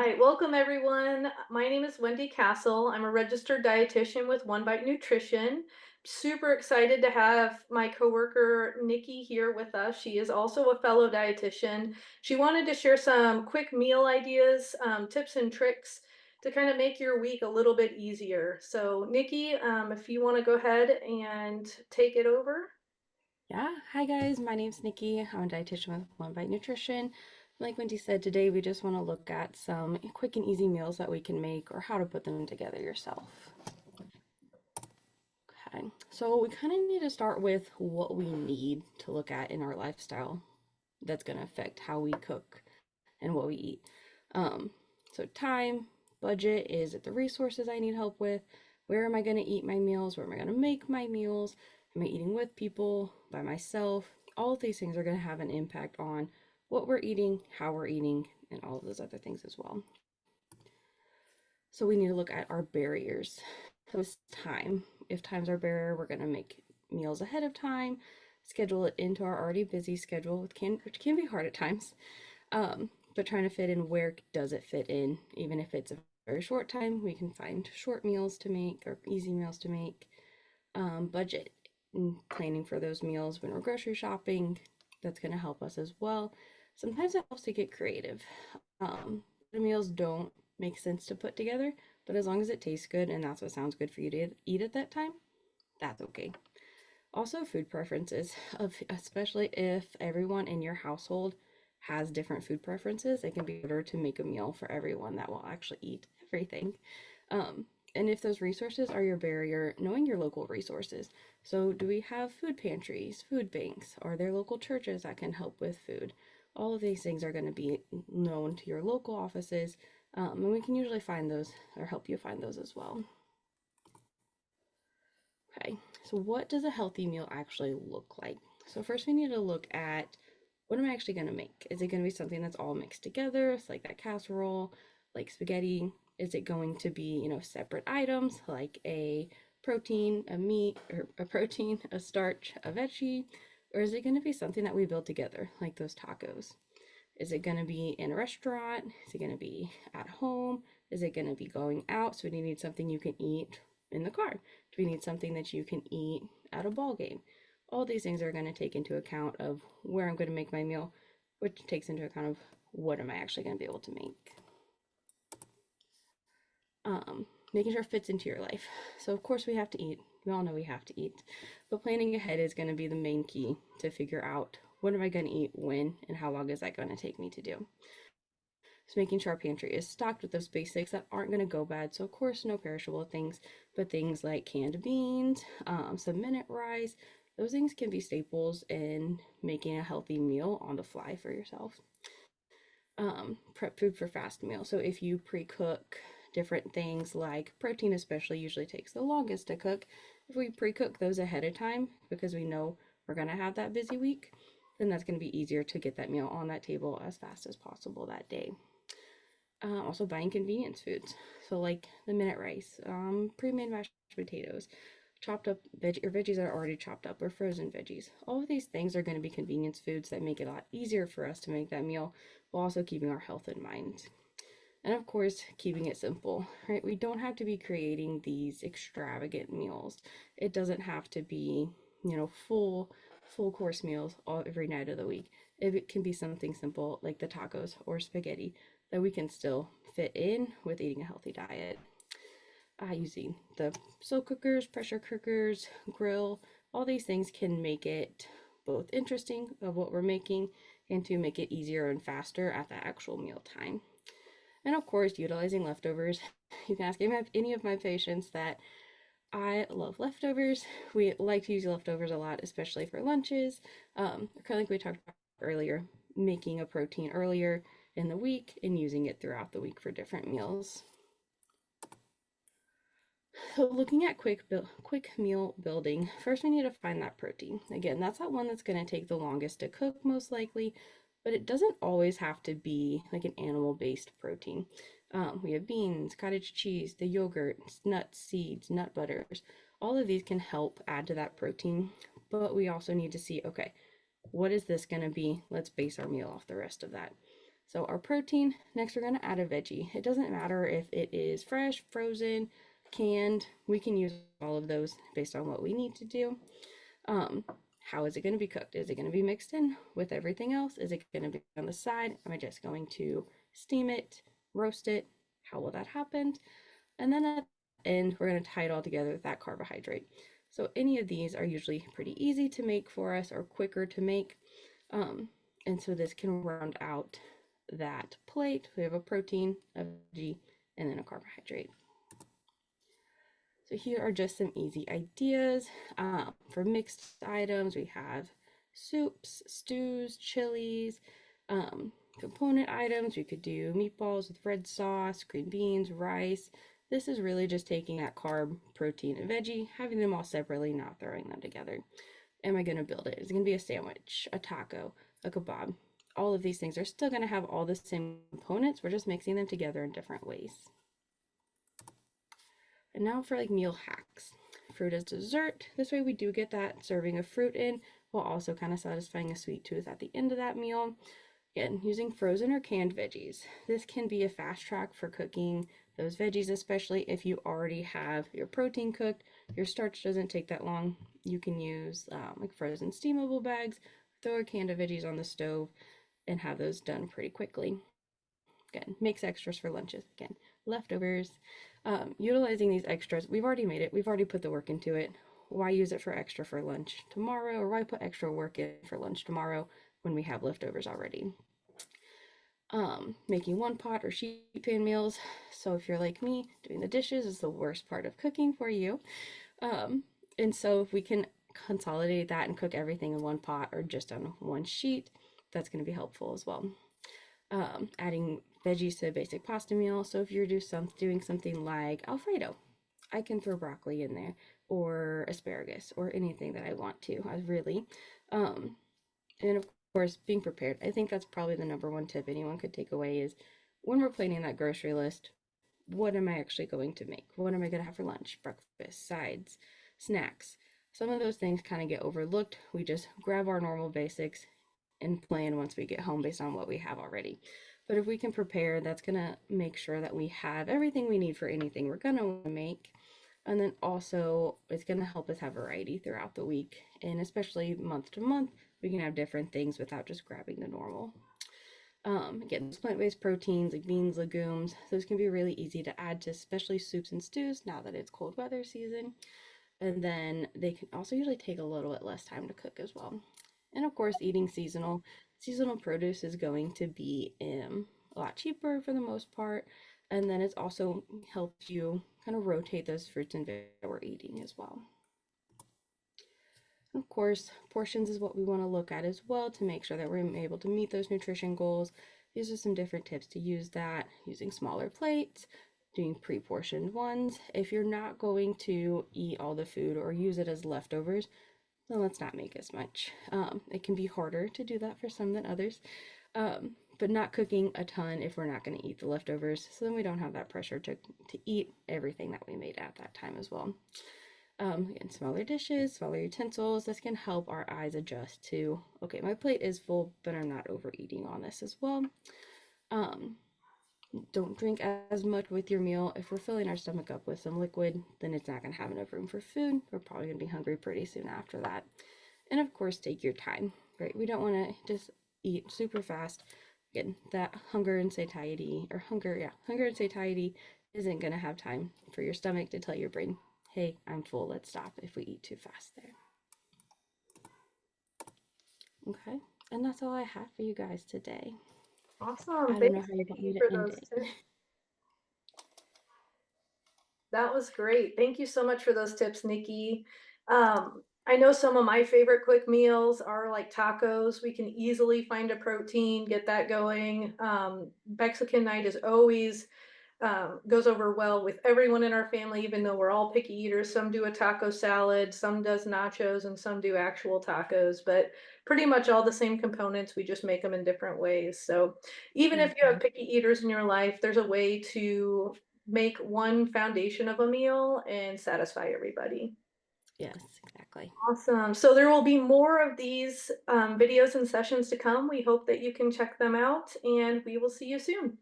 right, welcome everyone. My name is Wendy Castle. I'm a registered dietitian with One Bite Nutrition. Super excited to have my coworker Nikki here with us. She is also a fellow dietitian. She wanted to share some quick meal ideas, tips and tricks to kind of make your week a little bit easier. So Nikki, if you want to go ahead and take it over. Yeah, hi guys, my name's Nikki. I'm a dietitian with One Bite Nutrition. Like Wendy said, today we just want to look at some quick and easy meals that we can make or how to put them together yourself. Okay, so we kind of need to start with what we need to look at in our lifestyle that's going to affect how we cook and what we eat. Um, so time, budget, is it the resources I need help with? Where am I going to eat my meals? Where am I going to make my meals? Am I eating with people, by myself? All of these things are going to have an impact on what we're eating, how we're eating, and all of those other things as well. So we need to look at our barriers. So it's time. If time's our barrier, we're going to make meals ahead of time, schedule it into our already busy schedule, which can be hard at times. But trying to fit in where does it fit in, even if it's a very short time, we can find short meals to make or easy meals to make. Budget and planning for those meals when we're grocery shopping, that's going to help us as well. Sometimes it helps to get creative. The meals don't make sense to put together, but as long as it tastes good and that's what sounds good for you to eat at that time, that's okay. Also, food preferences, especially if everyone in your household has different food preferences, it can be harder to make a meal for everyone that will actually eat everything. Um, and if those resources are your barrier, knowing your local resources. So, do we have food pantries, food banks? Are there local churches that can help with food? All of these things are going to be known to your local offices, and we can usually find those or help you find those as well. Okay, so what does a healthy meal actually look like? So first we need to look at what am I actually going to make? Is it going to be something that's all mixed together, it's like that casserole, like spaghetti? Is it going to be, separate items like a protein, a meat, or a protein, a starch, a veggie? Or is it going to be something that we build together, like those tacos? Is it going to be in a restaurant? Is it going to be at home? Is it going to be going out? So do you need something you can eat in the car? Do we need something that you can eat at a ball game? All these things are going to take into account of where I'm going to make my meal, which takes into account of what am I actually going to be able to make. Making sure it fits into your life. So of course we have to eat. We all know we have to eat, but planning ahead is going to be the main key to figure out what am I going to eat, when, and how long is that going to take me to do. So making sure our pantry is stocked with those basics that aren't going to go bad. So of course, no perishable things, but things like canned beans, some minute rice, those things can be staples in making a healthy meal on the fly for yourself. Prep food for fast meals. So if you pre-cook different things like protein especially usually takes the longest to cook. If we pre-cook those ahead of time because we know we're going to have that busy week, then that's going to be easier to get that meal on that table as fast as possible that day. Also buying convenience foods, so like the minute rice, pre-made mashed potatoes, chopped up veggies that are already chopped up, or frozen veggies. All of these things are going to be convenience foods that make it a lot easier for us to make that meal while also keeping our health in mind. And of course, keeping it simple, right? We don't have to be creating these extravagant meals. It doesn't have to be, full course meals every night of the week. It can be something simple like the tacos or spaghetti that we can still fit in with eating a healthy diet. Using the slow cookers, pressure cookers, grill, all these things can make it both interesting of what we're making and to make it easier and faster at the actual meal time. And of course, utilizing leftovers. You can ask any of my patients that I love leftovers. We like to use leftovers a lot, especially for lunches. Kind of like we talked about earlier, making a protein earlier in the week and using it throughout the week for different meals. So looking at quick meal building, first we need to find that protein. Again, that's that one that's going to take the longest to cook most likely, but it doesn't always have to be like an animal-based protein. We have beans, cottage cheese, the yogurt, nuts, seeds, nut butters. All of these can help add to that protein, but we also need to see, okay, what is this going to be? Let's base our meal off the rest of that. So our protein, next we're gonna add a veggie. It doesn't matter if it is fresh, frozen, canned, we can use all of those based on what we need to do. Um, how is it going to be cooked? Is it going to be mixed in with everything else? Is it going to be on the side? Am I just going to steam it, roast it? How will that happen? And then at the end, we're going to tie it all together with that carbohydrate. So any of these are usually pretty easy to make for us or quicker to make. Um, and so this can round out that plate. We have a protein, a veggie, and then a carbohydrate. So here are just some easy ideas. For mixed items, we have soups, stews, chilies. Component items, we could do meatballs with red sauce, green beans, rice. This is really just taking that carb, protein, and veggie, having them all separately, not throwing them together. Am I going to build it? Is it going to be a sandwich, a taco, a kebab? All of these things are still going to have all the same components. We're just mixing them together in different ways. And now for like meal hacks. Fruit as dessert. This way we do get that serving of fruit in while also kind of satisfying a sweet tooth at the end of that meal. Again, using frozen or canned veggies. This can be a fast track for cooking those veggies, especially if you already have your protein cooked. Your starch doesn't take that long. You can use like frozen steamable bags, throw a can of veggies on the stove, and have those done pretty quickly. Again, makes extras for lunches. Again, leftovers. Utilizing these extras, we've already made it. We've already put the work into it. Why use it for extra for lunch tomorrow? Or why put extra work in for lunch tomorrow when we have leftovers already? Making one pot or sheet pan meals. So if you're like me, doing the dishes is the worst part of cooking for you. And so if we can consolidate that and cook everything in one pot or just on one sheet, that's going to be helpful as well. Adding veggies to a basic pasta meal. So if you're doing something like Alfredo, I can throw broccoli in there or asparagus or anything that I want to. I really, and of course, being prepared. I think that's probably the number one tip anyone could take away is when we're planning that grocery list, what am I actually going to make? What am I going to have for lunch, breakfast, sides, snacks? Some of those things kind of get overlooked. We just grab our normal basics and plan once we get home based on what we have already. But if we can prepare, that's going to make sure that we have everything we need for anything we're going to make. And then also, it's going to help us have variety throughout the week. And especially month to month, we can have different things without just grabbing the normal. Again, plant-based proteins like beans, legumes, those can be really easy to add to especially soups and stews now that it's cold weather season. And then they can also usually take a little bit less time to cook as well. And of course, eating seasonal produce is going to be a lot cheaper for the most part. And then it's also helps you kind of rotate those fruits and veggies that we're eating as well. Of course, portions is what we want to look at as well to make sure that we're able to meet those nutrition goals. These are some different tips to use that, using smaller plates, doing pre-portioned ones. If you're not going to eat all the food or use it as leftovers, then let's not make as much. It can be harder to do that for some than others, but not cooking a ton if we're not going to eat the leftovers, so then we don't have that pressure to eat everything that we made at that time as well. Again, smaller dishes, smaller utensils, this can help our eyes adjust to, okay, my plate is full, but I'm not overeating on this as well. Don't drink as much with your meal. If we're filling our stomach up with some liquid, then it's not going to have enough room for food. We're probably going to be hungry pretty soon after that. And of course, take your time, right? We don't want to just eat super fast. Again, that hunger and satiety isn't going to have time for your stomach to tell your brain, hey, I'm full, let's stop if we eat too fast there. Okay, and that's all I have for you guys today. Awesome. I don't know Thanks, how you want me Nikki, to for end those it. tips. That was great. Thank you so much for those tips, Nikki. I know some of my favorite quick meals are like tacos. We can easily find a protein, get that going. Mexican night is always goes over well with everyone in our family, even though we're all picky eaters. Some do a taco salad, some does nachos, and some do actual tacos, but pretty much all the same components. We just make them in different ways. So even if you Mm-hmm. have picky eaters in your life, there's a way to make one foundation of a meal and satisfy everybody. Yes, exactly. Awesome. So there will be more of these videos and sessions to come. We hope that you can check them out, and we will see you soon.